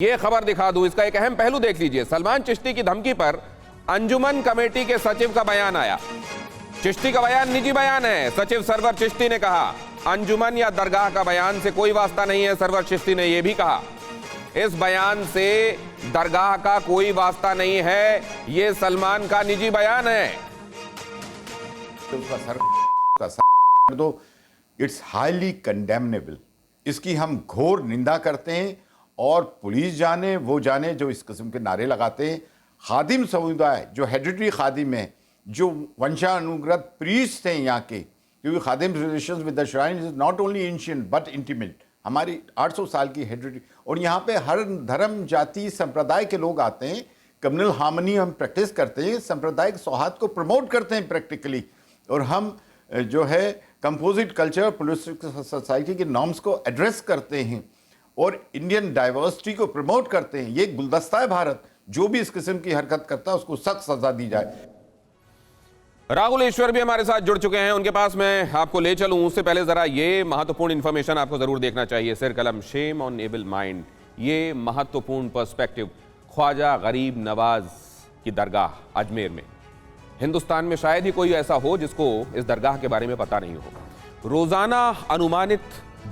ये खबर दिखा दूं, इसका एक अहम पहलू देख लीजिए। सलमान चिश्ती की धमकी पर अंजुमन कमेटी के सचिव का बयान आया। चिश्ती का बयान निजी बयान है। सचिव सरवर चिश्ती ने कहा अंजुमन या दरगाह का बयान से कोई वास्ता नहीं है। सरवर चिश्ती ने यह भी कहा इस बयान से दरगाह का कोई वास्ता नहीं है, यह सलमान का निजी बयान है। दो, इट्स हाईली कंडेमनेबल। इसकी हम घोर निंदा करते हैं और पुलिस जाने वो जाने जो इस किस्म के नारे लगाते हैं। खादिम समुदाय जो हेरिडिटरी खादिम है, जो वंशानुगत प्रीस्ट हैं यहाँ के, क्योंकि खादिम relations with the shrine is not only ancient but intimate. हमारी 800 साल की हेरिडिटरी, और यहाँ पे हर धर्म जाति संप्रदाय के लोग आते हैं। कम्युनल हार्मनी हम प्रैक्टिस करते हैं, सांप्रदायिक सौहार्द को प्रमोट करते हैं प्रैक्टिकली, और हम जो है कंपोजिट कल्चर प्लुरलिस्टिक सोसाइटी के नॉर्म्स को एड्रेस करते हैं और इंडियन डाइवर्सिटी को प्रमोट करते हैं। ये एक गुलदस्ता है भारत। जो भी इस किस्म की हरकत करता है उसको सख्त सजा दी जाए। राहुल ईश्वर भी हमारे साथ जुड़ चुके हैं, उनके पास मैं आपको ले चलूं उससे पहले जरा ये महत्वपूर्ण इंफॉर्मेशन आपको जरूर देखना चाहिए। सिर कलम शेम ऑन एबल माइंड, ये महत्वपूर्ण पर्सपेक्टिव। ख्वाजा गरीब नवाज की दरगाह अजमेर में, हिंदुस्तान में शायद ही कोई ऐसा हो जिसको इस दरगाह के बारे में पता नहीं हो। रोजाना अनुमानित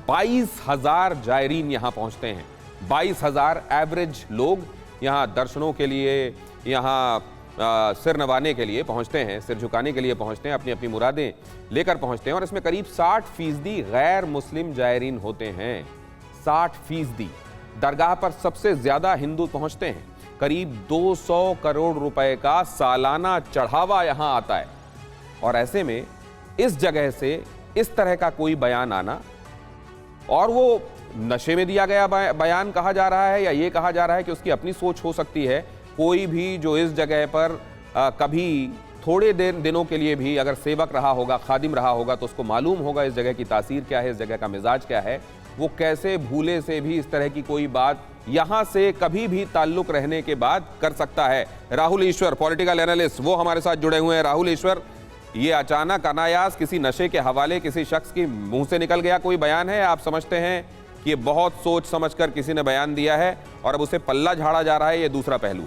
22,000 जायरीन यहां पहुंचते हैं। 22,000 एवरेज लोग यहां दर्शनों के लिए, यहां सिर नवाने के लिए पहुंचते हैं, सिर झुकाने के लिए पहुंचते हैं, अपनी अपनी मुरादें लेकर पहुंचते हैं। और इसमें करीब 60% गैर मुस्लिम जायरीन होते हैं। 60%। दरगाह पर सबसे ज्यादा हिंदू पहुंचते हैं। करीब 200 करोड़ रुपए का सालाना चढ़ावा यहां आता है। और ऐसे में इस जगह से इस तरह का कोई बयान आना, और वो नशे में दिया गया बयान कहा जा रहा है, या ये कहा जा रहा है कि उसकी अपनी सोच हो सकती है। कोई भी जो इस जगह पर कभी थोड़े दिनों के लिए भी अगर सेवक रहा होगा, खादिम रहा होगा, तो उसको मालूम होगा इस जगह की तासीर क्या है, इस जगह का मिजाज क्या है। वो कैसे भूले से भी इस तरह की कोई बात यहां से कभी भी ताल्लुक रहने के बाद कर सकता है। राहुल ईश्वर, पॉलिटिकल एनालिस्ट, वो हमारे साथ जुड़े हुए हैं। राहुल ईश्वर, ये अचानक अनायास किसी नशे के हवाले किसी शख्स के मुंह से निकल गया कोई बयान है? आप समझते हैं कि ये बहुत सोच समझकर किसी ने बयान दिया है और अब उसे पल्ला झाड़ा जा रहा है? ये दूसरा पहलू।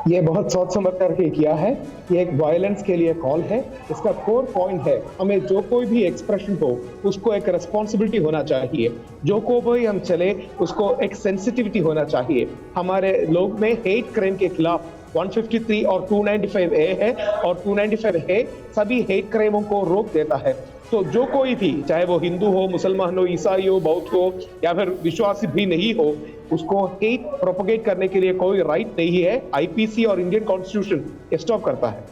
ये बहुत सोच समझ करके किया है। ये एक वायलेंस के लिए कॉल है। इसका कोर पॉइंट है, हमें जो कोई भी एक्सप्रेशन हो उसको एक रिस्पॉन्सिबिलिटी होना चाहिए। जो कोई हम चले उसको एक सेंसिटिविटी होना चाहिए। हमारे लोग में हेट क्राइम के खिलाफ 153 और 295A है, और 295A सभी हेट क्राइमों को रोक देता है। तो जो कोई भी, चाहे वो हिंदू हो, मुसलमान हो, ईसाई हो, बौद्ध हो, या फिर विश्वासी भी नहीं हो, उसको हेट प्रोपोगेट करने के लिए कोई राइट नहीं है। आईपीसी और इंडियन कॉन्स्टिट्यूशन स्टॉप करता है।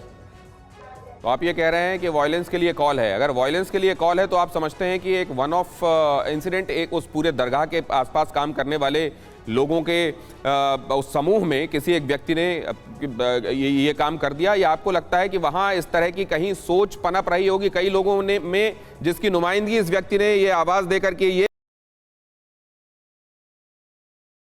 तो आप ये कह रहे हैं कि वायलेंस के लिए कॉल है। अगर वायलेंस के लिए कॉल है तो आप समझते हैं कि एक वन ऑफ इंसिडेंट, एक उस पूरे दरगाह के आसपास काम करने वाले लोगों के उस समूह में किसी एक व्यक्ति ने ये काम कर दिया, या आपको लगता है कि वहाँ इस तरह की कहीं सोच पनप रही होगी कई लोगों ने में, जिसकी नुमाइंदगी इस व्यक्ति ने ये आवाज़ देकर के ये